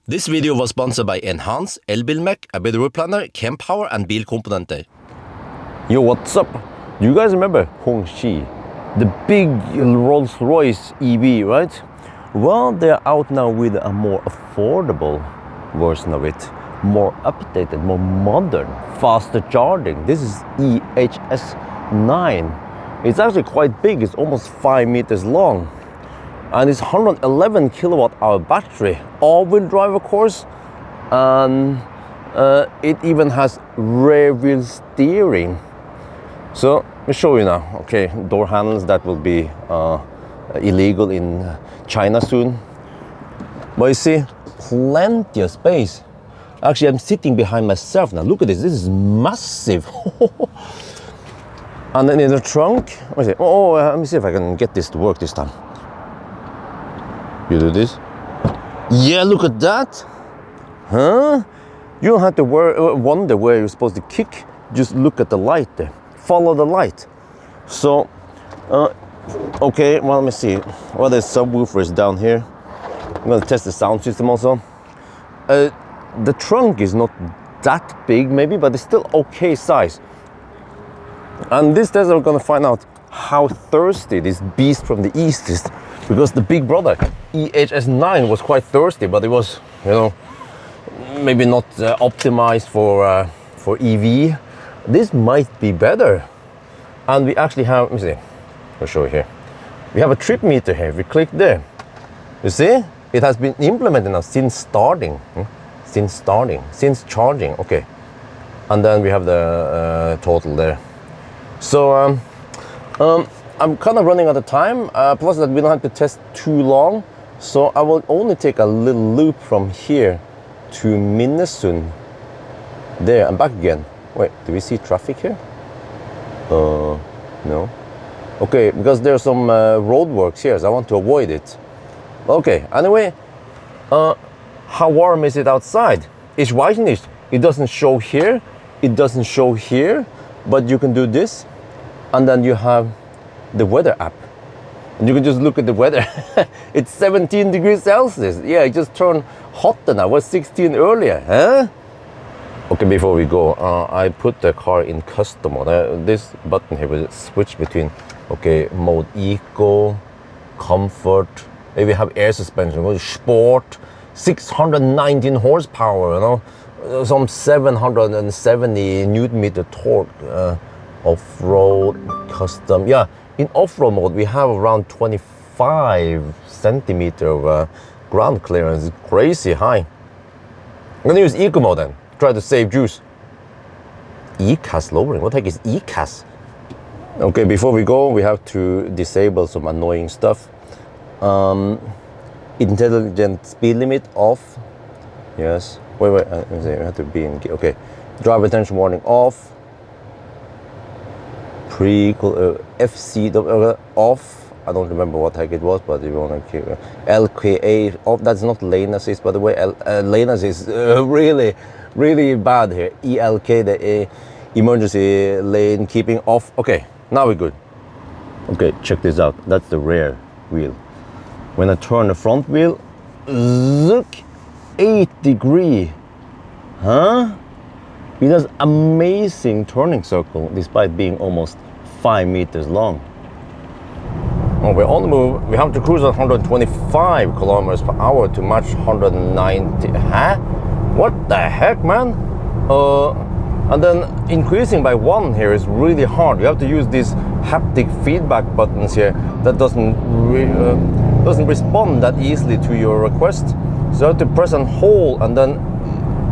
This video was sponsored by Enhance, Elbilmek, a bit planner, Kempower and Bilkomponenter. Yo, what's up? Do you guys remember Hongqi? The big Rolls-Royce EV, right? Well, they're out now with a more affordable version of it. More updated, more modern, faster charging. This is E-HS7. It's actually quite big. It's almost 5 meters long. And it's 111 kilowatt hour battery, all-wheel drive of course, and it even has rear wheel steering. So let me show you now. Okay, door handles, that will be illegal in China soon. But you see, plenty of space. Actually, I'm sitting behind myself now. Look at this. This is massive. And then in the trunk, let me see if I can get this to work this time. You do this? Yeah, look at that. Huh? You don't have to wonder where you're supposed to kick. Just look at the light there. Follow the light. So, okay, well, let me see. Well, there's subwoofers down here. I'm gonna test the sound system also. The trunk is not that big maybe, but it's still okay size. And this test we're gonna find out how thirsty this beast from the east is, because the big brother E-HS7 was quite thirsty, but it was, you know, maybe not optimized for EV. This might be better. And we actually have, let me see, I'll show you here. We have a trip meter here. We click there. You see, it has been implemented now since starting. Since charging, okay. And then we have the total there. So I'm kind of running out of time, plus that we don't have to test too long. So I will only take a little loop from here to Minnesund. There, and back again. Wait, do we see traffic here? No. Okay, because there's some roadworks here, so I want to avoid it. Okay, anyway, how warm is it outside? It's white. It doesn't show here, it doesn't show here, but you can do this, and then you have the weather app. And you can just look at the weather. It's 17 degrees Celsius. Yeah, it just turned hotter now. It was 16 earlier, huh? Okay, before we go, I put the car in custom mode. This button here will switch between, okay, mode eco, comfort, maybe have air suspension, sport, 619 horsepower, you know, some 770 newton meter torque, off-road, custom. Yeah, in off-road mode, we have around 25 centimeter of ground clearance. It's crazy high. I'm gonna use eco mode then. Try to save juice. E-CAS lowering. What the heck is E-CAS? Okay, before we go, we have to disable some annoying stuff. Intelligent speed limit off. Yes. Wait. You have to be in. Okay. Driver attention warning off. FC off. I don't remember what heck it was, but you want to keep LKA off. That's not lane assist, by the way. Lane assist really bad here. ELK, the emergency lane keeping off. Okay, now we're good. Okay, check this out. That's the rear wheel. When I turn the front wheel, look, 8 degree. Huh? It has amazing turning circle despite being almost 5 meters long. Oh, we're on the move. We have to cruise at 125 kilometers per hour to match 190. Huh? What the heck, man? And then increasing by 1 here is really hard. You have to use these haptic feedback buttons here that doesn't respond that easily to your request. So you have to press and hold, and then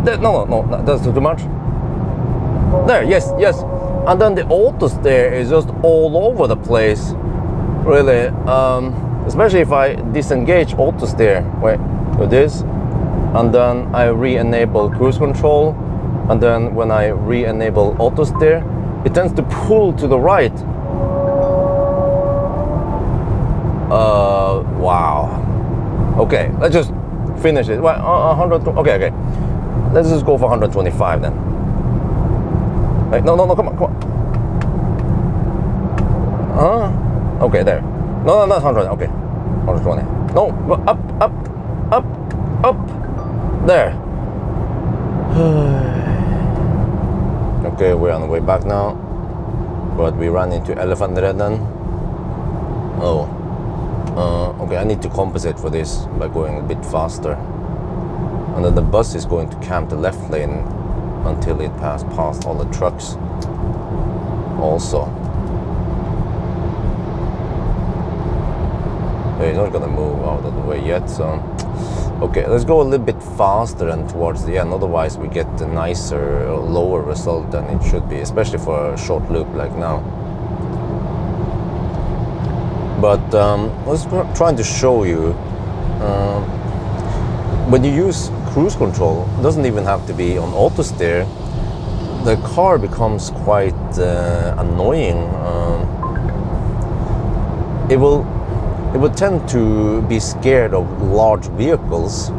no, that's too much. There, yes. And then the auto steer is just all over the place, really. Especially if I disengage auto steer. Wait, do this, and then I re-enable cruise control, and then when I re-enable auto steer, it tends to pull to the right. Wow. Okay, let's just finish it. Well, 100. Okay. Let's just go for 125 then. Wait, no, come on. Okay, there. No, that's 100. Okay, 120. No, up. There. Okay, we're on the way back now, but we ran into Elephant Redden. Oh, okay, I need to compensate for this by going a bit faster. And then the bus is going to camp the left lane until it passes past all the trucks also. He's not gonna move out of the way yet, so okay, let's go a little bit faster and towards the end, otherwise we get a nicer, lower result than it should be, especially for a short loop like now. But I was trying to show you, when you use cruise control, it doesn't even have to be on auto steer, the car becomes quite annoying. It would tend to be scared of large vehicles.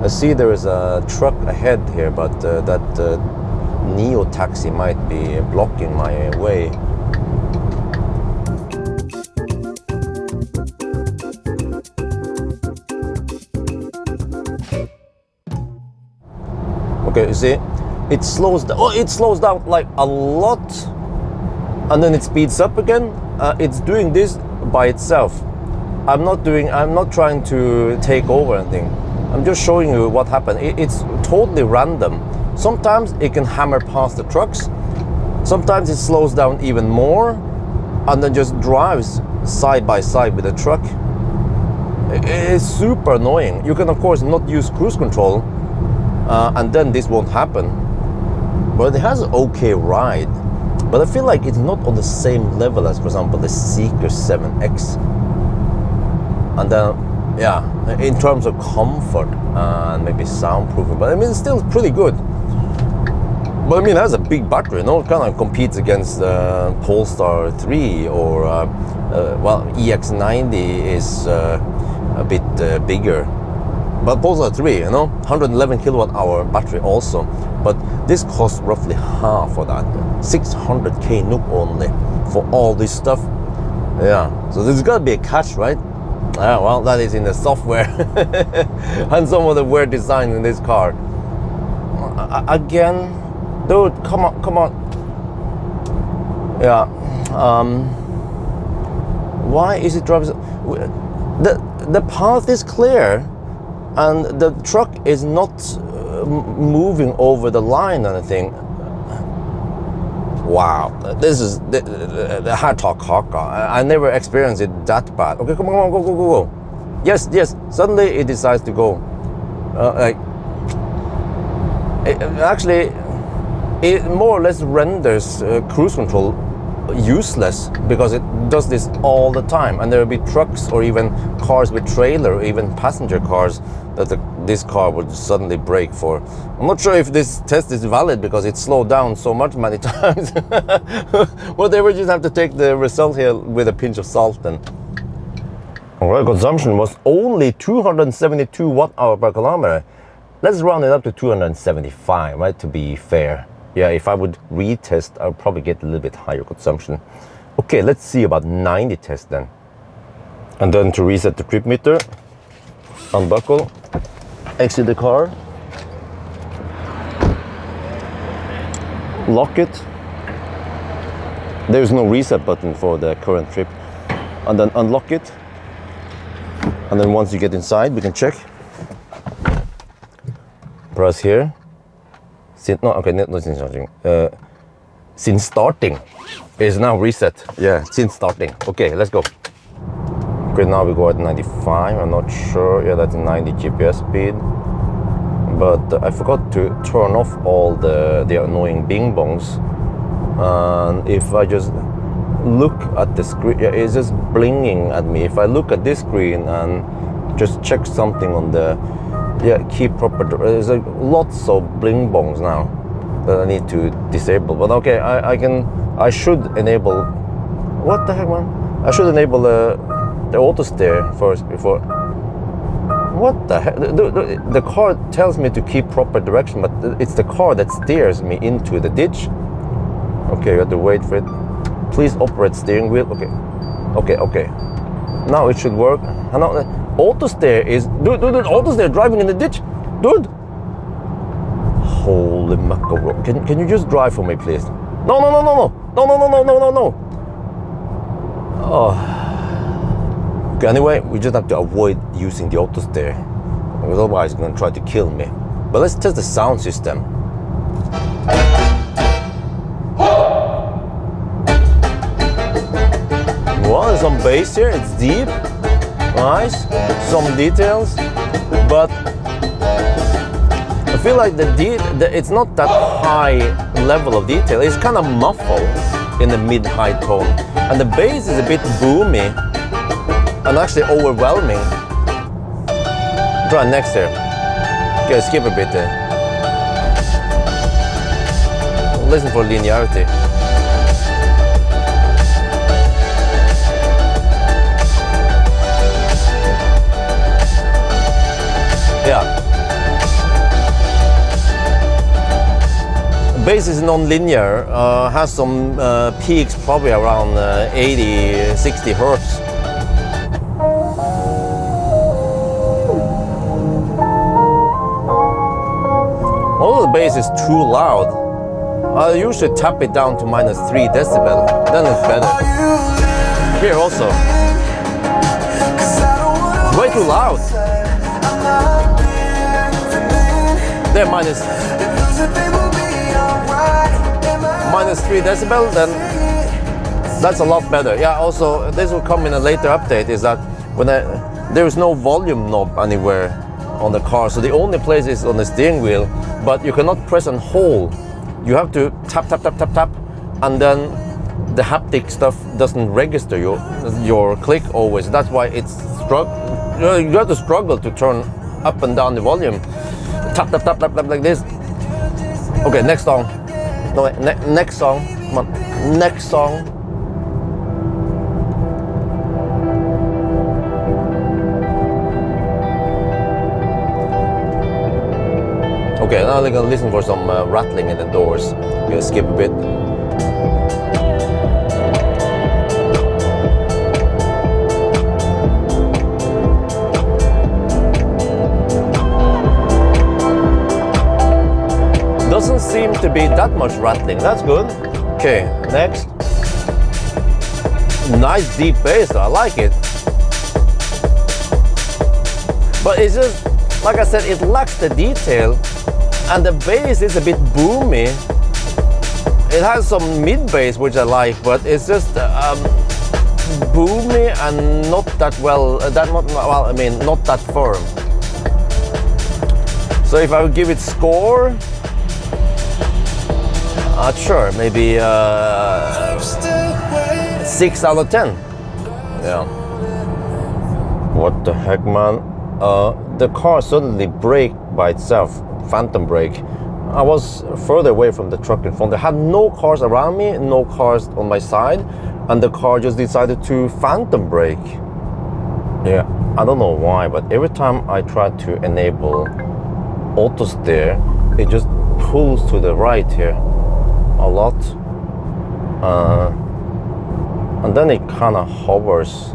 I see there is a truck ahead here, but that Neo taxi might be blocking my way. Okay, you see, it slows down. Oh, it slows down like a lot, and then it speeds up again. It's doing this by itself. I'm not trying to take over anything. I'm just showing you what happened. It's totally random. Sometimes it can hammer past the trucks. Sometimes it slows down even more and then just drives side by side with the truck. It's super annoying. You can of course not use cruise control and then this won't happen. But it has an okay ride. But I feel like it's not on the same level as, for example, the Seeker 7X. And then, yeah, in terms of comfort and maybe soundproofing, but I mean, it's still pretty good. But I mean, it has a big battery, you know, it kind of competes against Polestar 3 or, well, EX90 is a bit bigger. But Polestar 3, you know, 111 kilowatt hour battery also. But this costs roughly half of that, 600k NOK only for all this stuff. Yeah, so there's got to be a catch, right? Yeah, well, that is in the software and some of the weird design in this car. Again, dude, come on. Yeah, why is it driving? The path is clear, and the truck is not moving over the line or anything. Wow, this is the hard talk car. I never experienced it that bad. Okay, come on, go. Yes. Suddenly it decides to go. It more or less renders cruise control useless because it does this all the time, and there will be trucks or even cars with trailer, or even passenger cars that this car would suddenly brake for. I'm not sure if this test is valid because it slowed down so much many times. Whatever, just have to take the result here with a pinch of salt then. Alright, consumption was only 272 watt-hour per kilometer. Let's round it up to 275, right, to be fair. Yeah, if I would retest, I would probably get a little bit higher consumption. Okay, let's see about 90 test then. And then to reset the trip meter, unbuckle, exit the car, lock it. There's no reset button for the current trip. And then unlock it. And then once you get inside, we can check. Press here. Since starting is now reset. Yeah, since starting. Okay, let's go. Okay, now we go at 95. I'm not sure. Yeah, that's 90 GPS speed. But I forgot to turn off all the annoying bing bongs. And if I just look at the screen, yeah, it's just blinging at me. If I look at this screen and just check something on the keep proper, there's like lots of bling bongs now that I need to disable. But okay, I should enable. What the heck, man? I should enable the auto steer first before. What the heck? The car tells me to keep proper direction, but it's the car that steers me into the ditch. Okay, you have to wait for it. Please operate steering wheel. Okay. Now it should work. And now auto steer is, dude, auto steer driving in the ditch. Dude, Holy mackerel. Can you just drive for me, please? No. Oh. Okay, anyway, we just have to avoid using the auto steer, because otherwise it's gonna try to kill me. But let's test the sound system. Well, there's some bass here, it's deep, nice, some details, but I feel like it's not that high level of detail. It's kind of muffled in the mid-high tone, and the bass is a bit boomy and actually overwhelming. Try next here. Okay, skip a bit there. Listen for linearity. Yeah. Bass is non-linear, has some peaks probably around 80, 60 hertz. Although the bass is too loud, I usually tap it down to -3 decibel, then it's better. Here also. It's way too loud. There, -3 decibel, then that's a lot better. Yeah, also this will come in a later update, is that when there is no volume knob anywhere on the car, so the only place is on the steering wheel, but you cannot press and hold. You have to tap, and then the haptic stuff doesn't register your click always. That's why it's you have to struggle to turn up and down the volume. Tap like this. Okay, next song. No, next song. Come on, next song. Okay, now we're gonna listen for some rattling in the doors. I'm gonna skip a bit. Doesn't seem to be that much rattling. That's good. Okay, next. Nice deep bass, I like it. But it's just, like I said, it lacks the detail, and the bass is a bit boomy. It has some mid bass which I like, but it's just boomy and not that not that firm. So if I would give it score, sure, maybe 6 out of 10. Yeah. What the heck, man? The car suddenly braked by itself, phantom brake. I was further away from the truck in front. There had no cars around me, no cars on my side, and the car just decided to phantom brake. Yeah, I don't know why, but every time I try to enable auto steer, it just pulls to the right here a lot, and then it kind of hovers,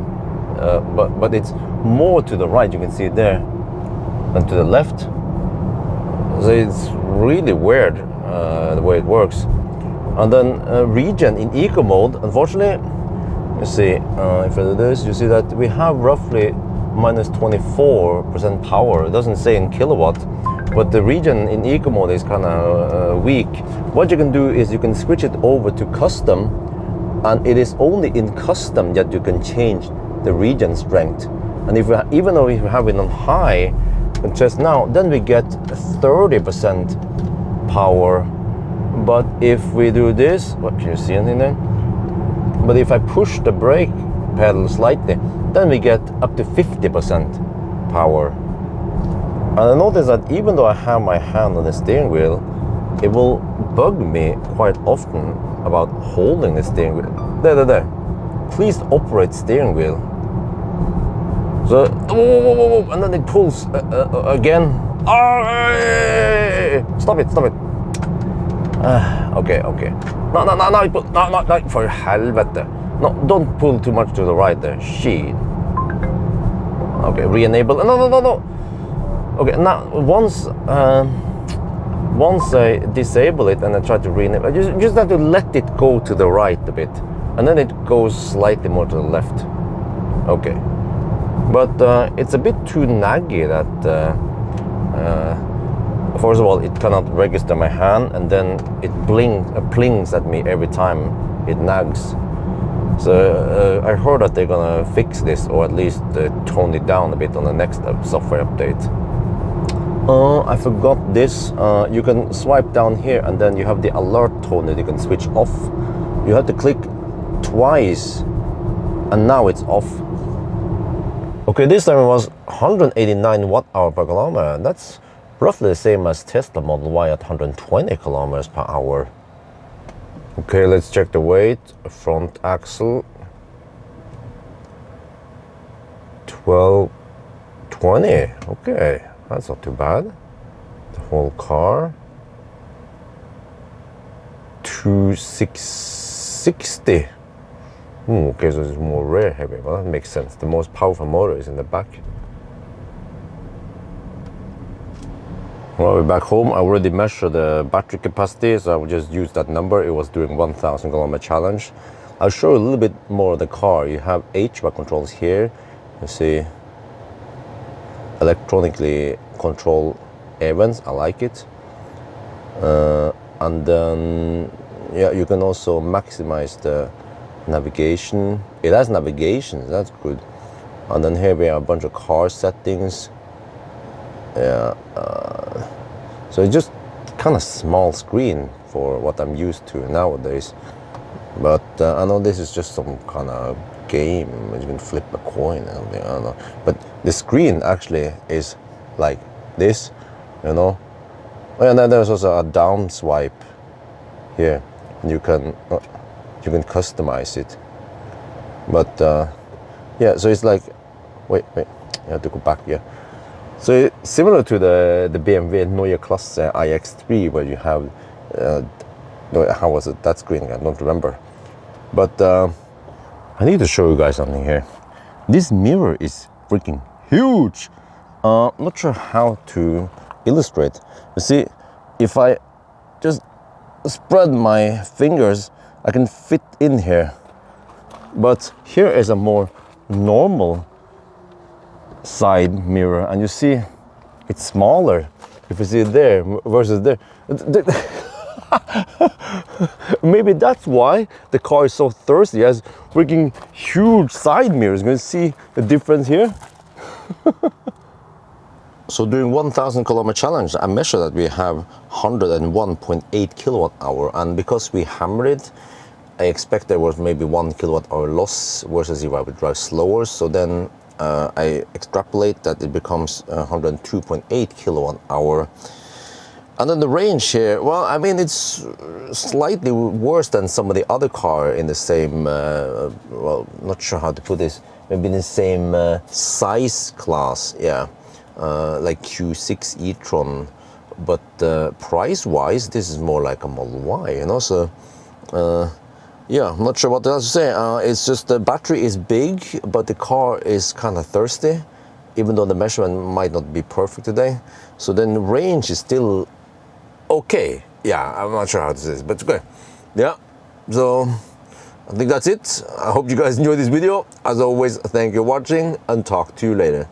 but it's more to the right, you can see it there, than to the left. So it's really weird the way it works. And then region in eco mode, unfortunately, you see, if I do this, you see that we have roughly -24% power. It doesn't say in kilowatt, but the region in eco mode is kind of weak. What you can do is you can switch it over to custom, and it is only in custom that you can change the region strength. And even though if you have it on high, just now, then we get 30% power. But if we do this, what can you see anything there? But if I push the brake pedal slightly, then we get up to 50% power. And I notice that even though I have my hand on the steering wheel, it will bug me quite often about holding the steering wheel. There. Please operate steering wheel. So, and then it pulls again. Stop it. Okay. No, for helvete. No, don't pull too much to the right there. Shit. Okay, re-enable. No. Okay, now once once I disable it and I try to rename, I just have to let it go to the right a bit, and then it goes slightly more to the left. Okay, but it's a bit too naggy that first of all it cannot register my hand, and then it plings at me every time it nags. So I heard that they're gonna fix this, or at least tone it down a bit on the next software update. I forgot this. You can swipe down here and then you have the alert tone that you can switch off. You have to click twice and now it's off. Okay, this time it was 189 watt-hour per kilometer. That's roughly the same as Tesla Model Y at 120 kilometers per hour. Okay, let's check the weight. Front axle 1220. Okay, that's not too bad. The whole car 2660. Okay, so it's more rear heavy. Well, that makes sense. The most powerful motor is in the back. Well, we're back home. I already measured the battery capacity, so I will just use that number. It was doing 1,000 kilometer challenge. I'll show you a little bit more of the car. You have HVAC controls here. You see electronically control air vents. I like it. And then, yeah, you can also maximize the navigation. It has navigation, that's good. And then here we have a bunch of car settings. Yeah, so it's just kind of small screen for what I'm used to nowadays. But I know this is just some kind of game. You can flip a coin and something, I don't know. But the screen actually is like this, you know. And then there's also a down swipe here. You can customize it. But yeah, so it's like, wait, I have to go back here. So it's similar to the BMW Neue Klasse iX3, where you have, how was it, that screen, I don't remember. But I need to show you guys something here. This mirror is freaking huge. I'm not sure how to illustrate. You see, if I just spread my fingers, I can fit in here. But here is a more normal side mirror, and you see it's smaller. If you see it there versus there, maybe that's why the car is so thirsty. It has freaking huge side mirrors. You can see the difference here. So during 1,000 kilometer challenge, I measured that we have 101.8 kilowatt hour, and because we hammered it, I expect there was maybe 1 kilowatt hour loss versus if I would drive slower. So then I extrapolate that it becomes 102.8 kilowatt hour. And then the range here, well, I mean, it's slightly worse than some of the other car in the same, well, not sure how to put this, maybe in the same size class, yeah, like Q6 e-tron. But price-wise, this is more like a Model Y, you know, so yeah, I'm not sure what else to say. It's just the battery is big, but the car is kind of thirsty, even though the measurement might not be perfect today. So then the range is still okay. Yeah, I'm not sure how to say this, but it's okay. Yeah, so I think that's it. I hope you guys enjoyed this video. As always, thank you for watching and talk to you later.